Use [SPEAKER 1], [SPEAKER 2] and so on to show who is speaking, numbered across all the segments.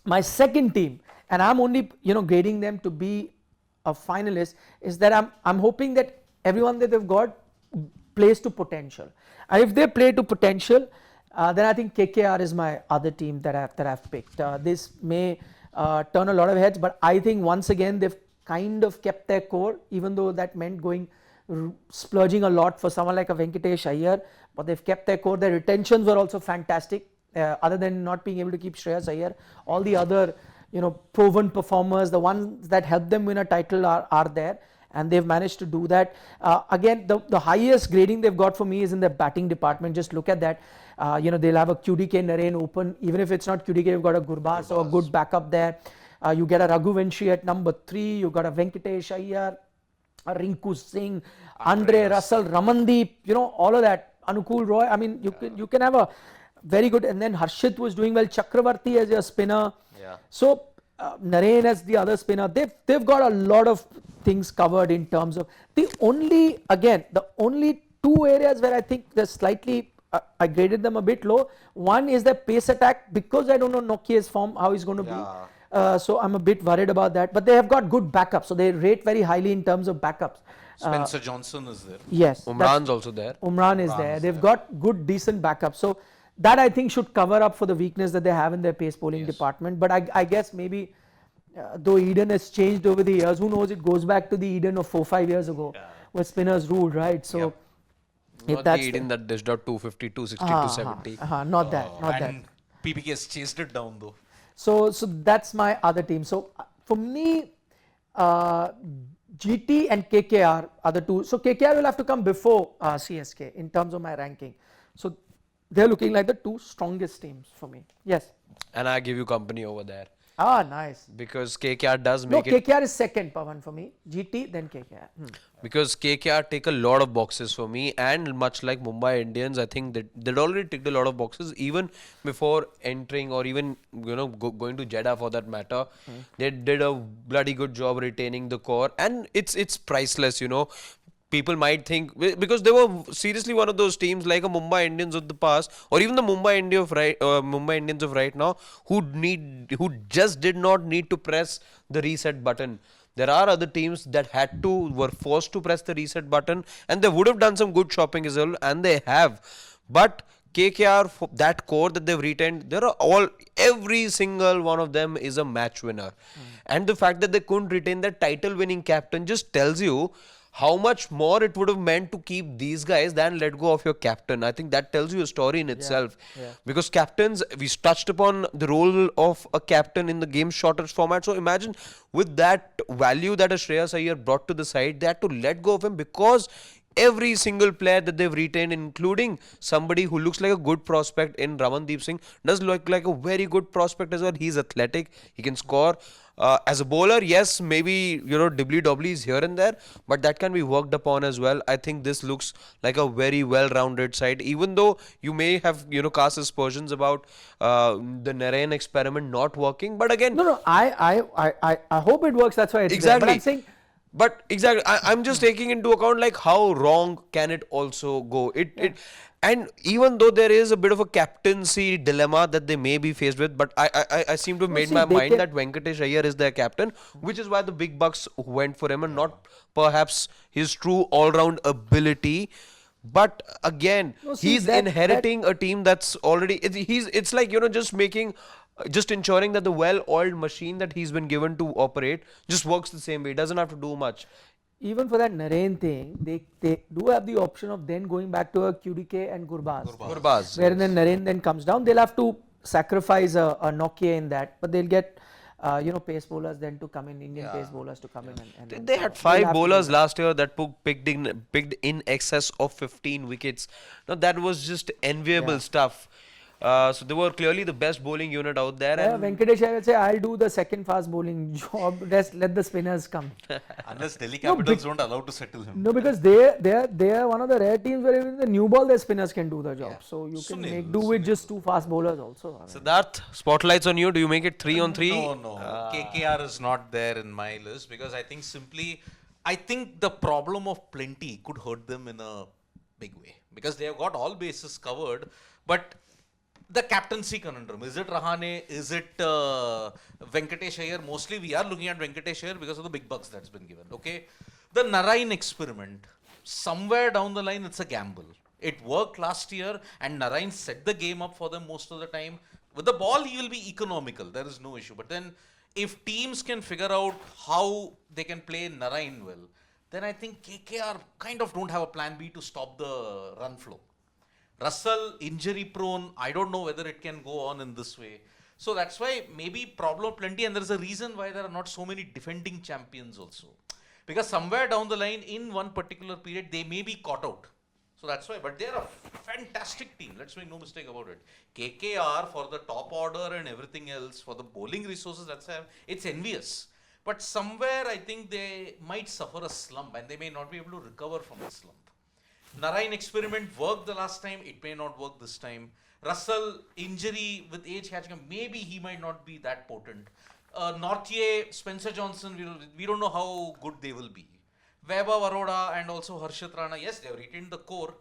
[SPEAKER 1] My second team, and I'm only grading them to be a finalist, is that I'm hoping that everyone that they've got plays to potential, and if they play to potential, then I think KKR is my other team that I've picked. This may turn a lot of heads, but I think once again they've kind of kept their core, even though that meant going splurging a lot for someone like a Venkatesh Iyer, but they've kept their core. Their retentions were also fantastic. Other than not being able to keep Shreyas Iyer, all the other proven performers, the ones that helped them win a title are there, and they've managed to do that. Again, the highest grading they've got for me is in the batting department. Just look at that. They'll have a QDK Narain open. Even if it's not QDK, you've got a Gurbaz, so a good backup there. You get a Raghuvanshi at number 3. You got a Venkatesh Iyer, a Rinku Singh, Andre Russell, Ramandeep. All of that. Anukul Roy. I mean, you can have a very good, and then Harshit was doing well. Chakravarti as your spinner.
[SPEAKER 2] Yeah.
[SPEAKER 1] So Narain as the other spinner. They've got a lot of things covered in terms of the only two areas where I think they're slightly I graded them a bit low. One is the pace attack, because I don't know Nokia's form, how he's going to be. So I'm a bit worried about that. But they have got good backups, so they rate very highly in terms of backups.
[SPEAKER 3] Spencer Johnson is there.
[SPEAKER 1] Yes.
[SPEAKER 2] Umran's also there.
[SPEAKER 1] Umran is there. They've got good, decent backups. So that I think should cover up for the weakness that they have in their pace bowling department. But I guess maybe though Eden has changed over the years, who knows, it goes back to the Eden of 4-5 years ago where spinners ruled, right? So if
[SPEAKER 2] Not
[SPEAKER 1] that's
[SPEAKER 2] the Eden that dished out 250, 260, 270.
[SPEAKER 1] not that.
[SPEAKER 3] And PPK has chased it down though.
[SPEAKER 1] So that's my other team. So for me, GT and KKR are the two. So KKR will have to come before CSK in terms of my ranking. So they're looking like the two strongest teams for me. Yes.
[SPEAKER 2] And I give you company over there.
[SPEAKER 1] Nice.
[SPEAKER 2] Because KKR does
[SPEAKER 1] No,
[SPEAKER 2] make it.
[SPEAKER 1] KKR is second, Pawan, for me. GT, then KKR.
[SPEAKER 2] Because KKR take a lot of boxes for me, and much like Mumbai Indians, I think that they'd already ticked a lot of boxes even before entering, or even going to Jeddah for that matter. They did a bloody good job retaining the core, and it's priceless. People might think, because they were seriously one of those teams like a Mumbai Indians of the past, or even the Mumbai Indians of right now, who just did not need to press the reset button. There are other teams that were forced to press the reset button, and they would have done some good shopping as well, and they have. But KKR, that core that they've retained, every single one of them is a match winner. And the fact that they couldn't retain that title winning captain just tells you how much more it would have meant to keep these guys than let go of your captain. I think that tells you a story in itself. Because captains, we touched upon the role of a captain in the game's shortest format. So imagine with that value that a Shreyas Iyer brought to the side, they had to let go of him, because every single player that they've retained, including somebody who looks like a good prospect in Ramandeep Singh, does look like a very good prospect as well. He's athletic, he can score. As a bowler, yes, maybe dibbly-dobblies here and there, but that can be worked upon as well. I think this looks like a very well-rounded side, even though you may have cast aspersions about the Narain experiment not working. But again,
[SPEAKER 1] No, I hope it works. That's why it's
[SPEAKER 2] exactly.
[SPEAKER 1] There. But I'm saying.
[SPEAKER 2] But exactly, I'm just taking into account like how wrong can it also go. And even though there is a bit of a captaincy dilemma that they may be faced with, but I seem to have made my mind that Venkatesh Iyer is their captain, which is why the big bucks went for him, and not perhaps his true all-round ability. But again, he's inheriting a team that's already. It's like just ensuring that the well-oiled machine that he's been given to operate just works the same way. It doesn't have to do much.
[SPEAKER 1] Even for that Narain thing, they do have the option of then going back to a QDK and
[SPEAKER 2] Gurbaz.
[SPEAKER 1] Where then Narain then comes down. They'll have to sacrifice a Nokia in that, but they'll get pace bowlers then to come in, Indian pace bowlers to come in. And
[SPEAKER 2] they had 5 bowlers last year that picked in excess of 15 wickets. Now that was just enviable stuff. So they were clearly the best bowling unit out there.
[SPEAKER 1] Yeah,
[SPEAKER 2] and
[SPEAKER 1] Venkatesh, I would say I'll do the second fast bowling job. Let the spinners come.
[SPEAKER 3] Unless Delhi Capitals don't allow to settle him.
[SPEAKER 1] No, because they are one of the rare teams where even the new ball their spinners can do the job. So you can make do with just 2 fast bowlers also.
[SPEAKER 2] Siddharth, spotlights on you. Do you make it 3 on 3?
[SPEAKER 3] No. KKR is not there in my list, because I think the problem of plenty could hurt them in a big way, because they have got all bases covered, but the captaincy conundrum. Is it Rahane? Is it Venkatesh Iyer? Mostly we are looking at Venkatesh Iyer because of the big bucks that's been given. Okay. The Narain experiment, somewhere down the line, it's a gamble. It worked last year, and Narain set the game up for them most of the time. With the ball, he will be economical. There is no issue. But then, if teams can figure out how they can play Narain well, then I think KKR kind of don't have a plan B to stop the run flow. Russell, injury prone. I don't know whether it can go on in this way. So that's why maybe problem plenty, and there's a reason why there are not so many defending champions also. Because somewhere down the line, in one particular period, they may be caught out. So that's why. But they're a fantastic team. Let's make no mistake about it. KKR for the top order and everything else, for the bowling resources, it's envious. But somewhere I think they might suffer a slump and they may not be able to recover from the slump. Narain experiment worked the last time, it may not work this time. Russell, injury with age catching up, maybe he might not be that potent. Nortje, Spencer Johnson, we don't know how good they will be. Vaibhav Arora and also Harshit Rana, yes, they have retained the core.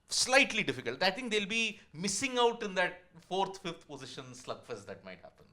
[SPEAKER 3] Slightly difficult. I think they'll be missing out in that 4th, 5th position slugfest that might happen.